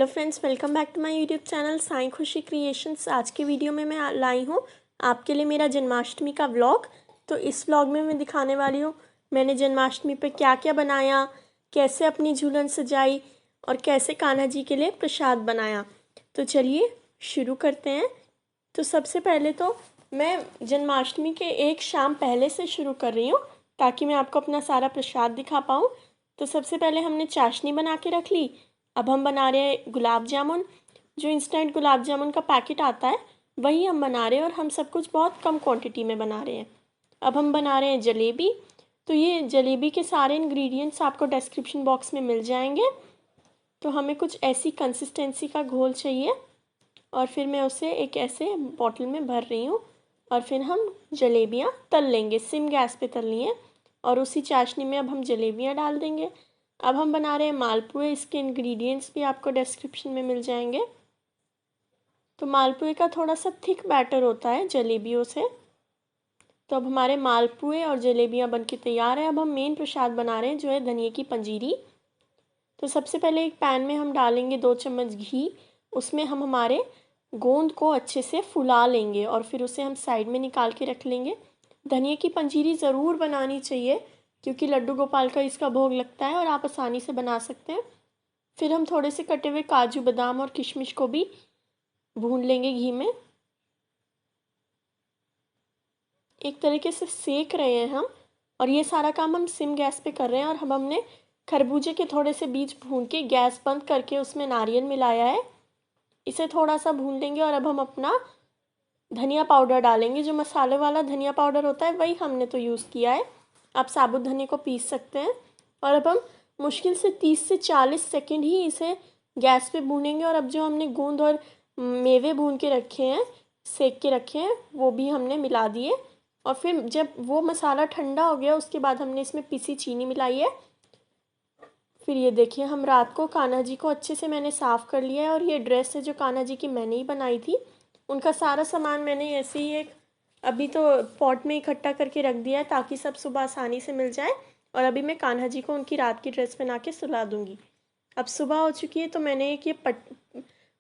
Hello friends, welcome back to my YouTube channel Sai Khushi creations. आज के video में मैं लाई हूँ आपके लिए मेरा जन्माष्टमी का व्लॉग। तो इस व्लॉग में मैं दिखाने वाली हूँ मैंने जन्माष्टमी पे क्या क्या बनाया, कैसे अपनी झूलन सजाई और कैसे कान्हा जी के लिए प्रसाद बनाया। तो चलिए शुरू करते हैं। तो सबसे पहले तो मैं जन्माष्टमी के एक शाम पहले से शुरू कर रही हूँ ताकि मैं आपको अपना सारा प्रसाद दिखा पाऊँ। तो सबसे पहले हमने चाशनी बना के रख ली। अब हम बना रहे हैं गुलाब जामुन। जो इंस्टेंट गुलाब जामुन का पैकेट आता है वही हम बना रहे हैं और हम सब कुछ बहुत कम क्वांटिटी में बना रहे हैं। अब हम बना रहे हैं जलेबी। तो ये जलेबी के सारे इंग्रेडिएंट्स आपको डिस्क्रिप्शन बॉक्स में मिल जाएंगे। तो हमें कुछ ऐसी कंसिस्टेंसी का घोल चाहिए और फिर मैं उसे एक ऐसे बॉटल में भर रही हूँ और फिर हम जलेबियाँ तल लेंगे। सिम गैस पे तलनी है और उसी चाशनी में अब हम जलेबियाँ डाल देंगे। अब हम बना रहे हैं मालपुए। इसके इंग्रेडिएंट्स भी आपको डिस्क्रिप्शन में मिल जाएंगे। तो मालपुए का थोड़ा सा थिक बैटर होता है जलेबियों से। तो अब हमारे मालपुए और जलेबियाँ बनके तैयार है। अब हम मेन प्रसाद बना रहे हैं जो है धनिए की पंजीरी। तो सबसे पहले एक पैन में हम डालेंगे 2 चम्मच घी। उसमें हम हमारे गोंद को अच्छे से फुला लेंगे और फिर उसे हम साइड में निकाल के रख लेंगे। धनिए की पंजीरी ज़रूर बनानी चाहिए क्योंकि लड्डू गोपाल का इसका भोग लगता है और आप आसानी से बना सकते हैं। फिर हम थोड़े से कटे हुए काजू बादाम और किशमिश को भी भून लेंगे घी में। एक तरीके से सेक रहे हैं हम और ये सारा काम हम सिम गैस पे कर रहे हैं। और हमने खरबूजे के थोड़े से बीज भून के गैस बंद करके उसमें नारियल मिलाया है। इसे थोड़ा सा भून लेंगे और अब हम अपना धनिया पाउडर डालेंगे। जो मसाले वाला धनिया पाउडर होता है वही हमने तो यूज़ किया है। आप साबुत धनिया को पीस सकते हैं। और अब हम मुश्किल से 30 से 40 सेकंड ही इसे गैस पे भूनेंगे। और अब जो हमने गोंद और मेवे भून के रखे हैं, सेक के रखे हैं, वो भी हमने मिला दिए। और फिर जब वो मसाला ठंडा हो गया उसके बाद हमने इसमें पिसी चीनी मिलाई है। फिर ये देखिए हम रात को कान्हा जी को अच्छे से मैंने साफ़ कर लिया है। और ये ड्रेस है जो कान्हा जी की मैंने ही बनाई थी। उनका सारा सामान मैंने ऐसे ही एक अभी तो पॉट में इकट्ठा करके रख दिया है ताकि सब सुबह आसानी से मिल जाए। और अभी मैं कान्हा जी को उनकी रात की ड्रेस पहना के सुला दूँगी। अब सुबह हो चुकी है तो मैंने एक ये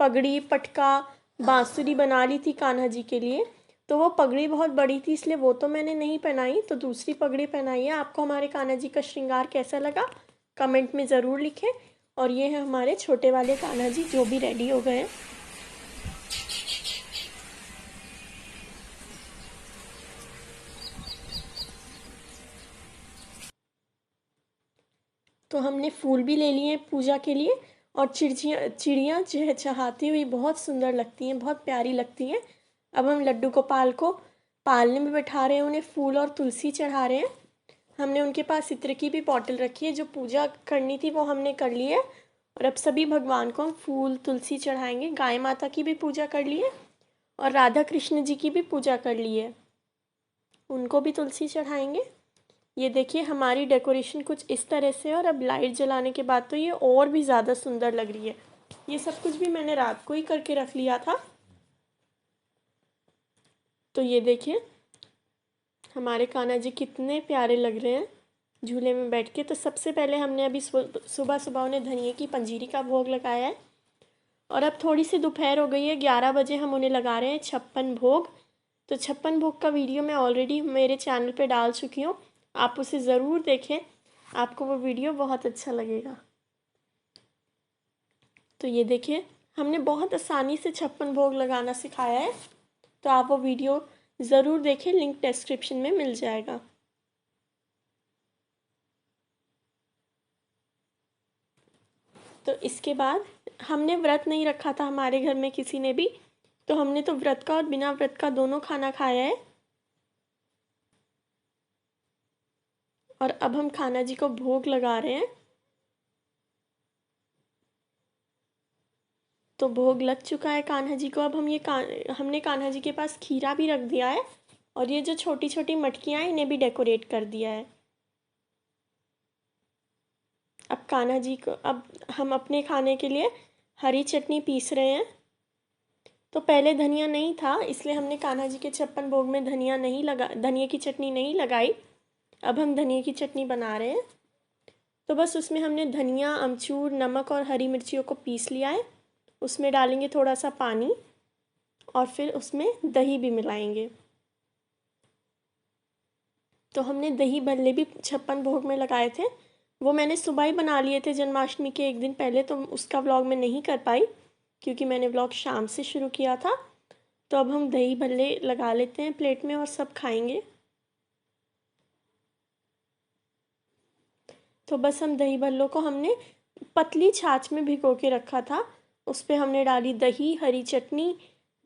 पगड़ी, पटका, बाँसुरी बना ली थी कान्हा जी के लिए। तो वो पगड़ी बहुत बड़ी थी इसलिए वो तो मैंने नहीं पहनाई, तो दूसरी पगड़ी पहनाई है। आपको हमारे कान्हा जी का श्रृंगार कैसा लगा कमेंट में ज़रूर लिखें। और ये है हमारे छोटे वाले कान्हा जी जो भी रेडी हो गए हैं। तो हमने फूल भी ले लिए पूजा के लिए और चिड़ियाँ चहचहाती हुई बहुत सुंदर लगती हैं, बहुत प्यारी लगती हैं। अब हम लड्डू गोपाल को पालने में बैठा रहे हैं, उन्हें फूल और तुलसी चढ़ा रहे हैं। हमने उनके पास इत्र की भी बॉटल रखी है। जो पूजा करनी थी वो हमने कर ली है। और अब सभी भगवान को हम फूल तुलसी चढ़ाएंगे। गाय माता की भी पूजा कर ली है और राधा कृष्ण जी की भी पूजा कर ली है, उनको भी तुलसी चढ़ाएंगे। ये देखिए हमारी डेकोरेशन कुछ इस तरह से। और अब लाइट जलाने के बाद तो ये और भी ज़्यादा सुंदर लग रही है। ये सब कुछ भी मैंने रात को ही करके रख लिया था। तो ये देखिए हमारे कान्हा जी कितने प्यारे लग रहे हैं झूले में बैठ के। तो सबसे पहले हमने अभी सुबह सुबह उन्हें धनिए की पंजीरी का भोग लगाया है। और अब थोड़ी सी दोपहर हो गई है, 11 बजे हम उन्हें लगा रहे हैं 56 भोग। तो 56 भोग का वीडियो मैं ऑलरेडी मेरे चैनल पे डाल चुकी हूँ, आप उसे ज़रूर देखें, आपको वो वीडियो बहुत अच्छा लगेगा। तो ये देखिए हमने बहुत आसानी से 56 भोग लगाना सिखाया है। तो आप वो वीडियो ज़रूर देखें, लिंक डिस्क्रिप्शन में मिल जाएगा। तो इसके बाद हमने व्रत नहीं रखा था हमारे घर में किसी ने भी, तो हमने तो व्रत का और बिना व्रत का दोनों खाना खाया है। और अब हम कान्हा जी को भोग लगा रहे हैं। तो भोग लग चुका है कान्हा जी को। अब हम हमने कान्हा जी के पास खीरा भी रख दिया है और ये जो छोटी छोटी मटकियाँ हैं इन्हें भी डेकोरेट कर दिया है। अब कान्हा जी को अब हम अपने खाने के लिए हरी चटनी पीस रहे हैं। तो पहले धनिया नहीं था इसलिए हमने कान्हा जी के 56 भोग में धनिया की चटनी नहीं लगाई। अब हम धनिया की चटनी बना रहे हैं। तो बस उसमें हमने धनिया, अमचूर, नमक और हरी मिर्चियों को पीस लिया है। उसमें डालेंगे थोड़ा सा पानी और फिर उसमें दही भी मिलाएंगे। तो हमने दही भल्ले भी 56 भोग में लगाए थे, वो मैंने सुबह ही बना लिए थे जन्माष्टमी के एक दिन पहले, तो उसका व्लॉग मैं नहीं कर पाई क्योंकि मैंने व्लॉग शाम से शुरू किया था। तो अब हम दही भल्ले लगा लेते हैं प्लेट में और सब खाएंगे। तो बस हम दही भल्लों को हमने पतली छाछ में भिगो के रखा था, उस पर हमने डाली दही, हरी चटनी,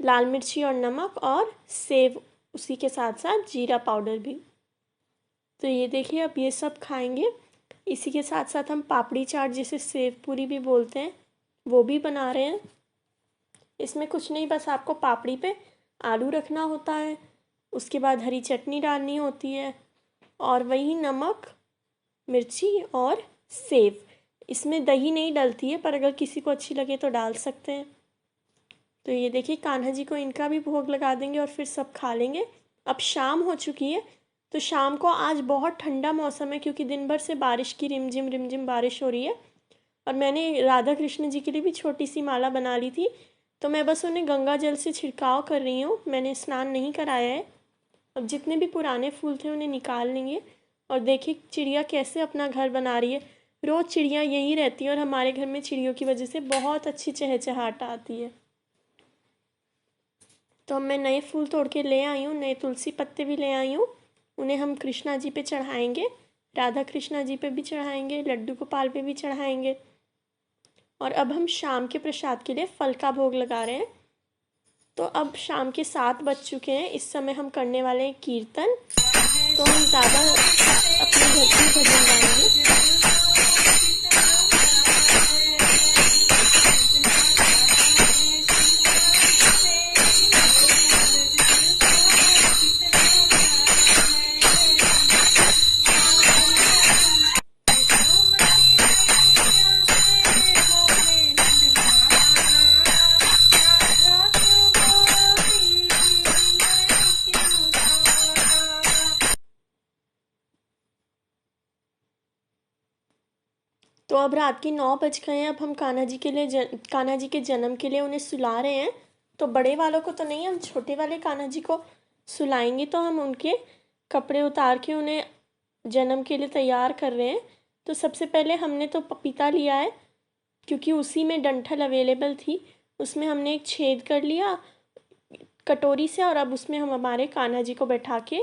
लाल मिर्ची और नमक और सेव, उसी के साथ साथ जीरा पाउडर भी। तो ये देखिए अब ये सब खाएंगे। इसी के साथ साथ हम पापड़ी चाट, जिसे सेव पूरी भी बोलते हैं, वो भी बना रहे हैं। इसमें कुछ नहीं, बस आपको पापड़ी पे आलू रखना होता है, उसके बाद हरी चटनी डालनी होती है और वही नमक, मिर्ची और सेव। इसमें दही नहीं डलती है, पर अगर किसी को अच्छी लगे तो डाल सकते हैं। तो ये देखिए कान्हा जी को इनका भी भोग लगा देंगे और फिर सब खा लेंगे। अब शाम हो चुकी है, तो शाम को आज बहुत ठंडा मौसम है क्योंकि दिन भर से बारिश की रिमझिम बारिश हो रही है। और मैंने राधा कृष्ण जी के लिए भी छोटी सी माला बना ली थी, तो मैं बस उन्हें गंगा जल से छिड़काव कर रही हूँ। मैंने स्नान नहीं कराया है। अब जितने भी पुराने फूल थे उन्हें निकाल लेंगे। और देखिए चिड़िया कैसे अपना घर बना रही है। रोज़ चिड़िया यहीं रहती है और हमारे घर में चिड़ियों की वजह से बहुत अच्छी चहचहाट आती है। तो मैं नए फूल तोड़ के ले आई हूँ, नए तुलसी पत्ते भी ले आई हूँ। उन्हें हम कृष्णा जी पे चढ़ाएंगे, राधा कृष्णा जी पे भी चढ़ाएंगे, लड्डू गोपाल पे भी चढ़ाएंगे। और अब हम शाम के प्रसाद के लिए फल का भोग लगा रहे हैं। तो अब शाम के 7 बज चुके हैं। इस समय हम करने वाले हैं कीर्तन। तो हम ज़्यादा अपने घर की भजन गाएंगे। तो अब रात के 9 बज गए हैं। अब हम कान्हा जी के जन्म के लिए उन्हें सुला रहे हैं। तो बड़े वालों को तो नहीं, हम छोटे वाले कान्हा जी को सुलाएंगे। तो हम उनके कपड़े उतार के उन्हें जन्म के लिए तैयार कर रहे हैं। तो सबसे पहले हमने तो पपीता लिया है क्योंकि उसी में डंठल अवेलेबल थी। उसमें हमने एक छेद कर लिया कटोरी से और अब उसमें हम हमारे कान्हा जी को बैठा के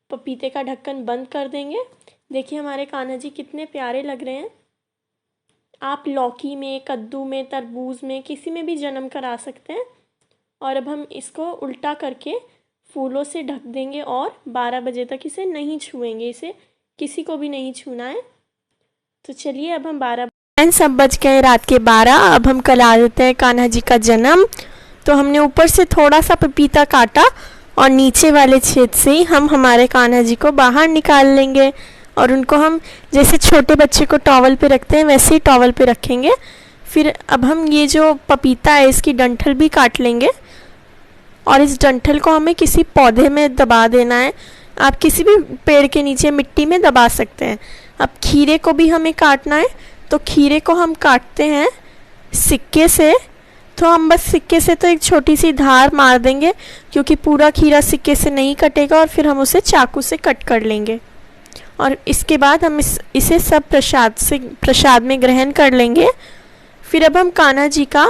पपीते का ढक्कन बंद कर देंगे। देखिए हमारे कान्हा जी कितने प्यारे लग रहे हैं। आप लौकी में, कद्दू में, तरबूज में, किसी में भी जन्म करा सकते हैं। और अब हम इसको उल्टा करके फूलों से ढक देंगे और 12 बजे तक इसे नहीं छुएंगे। इसे किसी को भी नहीं छूना है। तो चलिए अब हम 12 सब बज गए रात के 12। अब हम करा देते हैं कान्हा जी का जन्म। तो हमने ऊपर से थोड़ा सा पपीता काटा और नीचे वाले छेद से ही हम हमारे कान्हा जी को बाहर निकाल लेंगे और उनको हम जैसे छोटे बच्चे को टॉवल पे रखते हैं वैसे ही टॉवल पे रखेंगे। फिर अब हम ये जो पपीता है इसकी डंठल भी काट लेंगे और इस डंठल को हमें किसी पौधे में दबा देना है। आप किसी भी पेड़ के नीचे मिट्टी में दबा सकते हैं। अब खीरे को भी हमें काटना है। तो खीरे को हम काटते हैं सिक्के से। तो हम बस सिक्के से तो एक छोटी सी धार मार देंगे क्योंकि पूरा खीरा सिक्के से नहीं कटेगा और फिर हम उसे चाकू से कट कर लेंगे। और इसके बाद हम इसे सब प्रसाद में ग्रहण कर लेंगे। फिर अब हम कान्हा जी का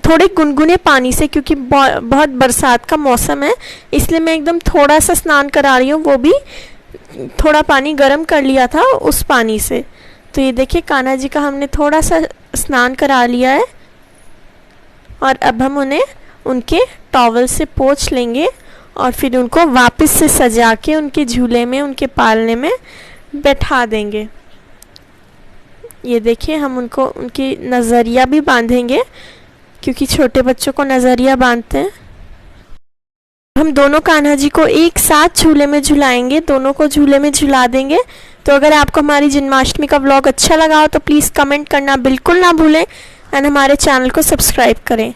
थोड़े गुनगुने पानी से, क्योंकि बहुत बरसात का मौसम है इसलिए मैं एकदम थोड़ा सा स्नान करा रही हूँ, वो भी थोड़ा पानी गर्म कर लिया था उस पानी से। तो ये देखिए कान्हा जी का हमने थोड़ा सा स्नान करा लिया है और अब हम उन्हें उनके टॉवल से पोंछ लेंगे और फिर उनको वापस से सजा के उनके झूले में, उनके पालने में बैठा देंगे। ये देखिए हम उनको उनकी नज़रिया भी बांधेंगे क्योंकि छोटे बच्चों को नज़रिया बांधते हैं। हम दोनों कान्हा जी को एक साथ झूले में झुलाएंगे, दोनों को झूले में झुला देंगे। तो अगर आपको हमारी जन्माष्टमी का व्लॉग अच्छा लगा हो तो प्लीज़ कमेंट करना बिल्कुल ना भूलें एंड हमारे चैनल को सब्सक्राइब करें।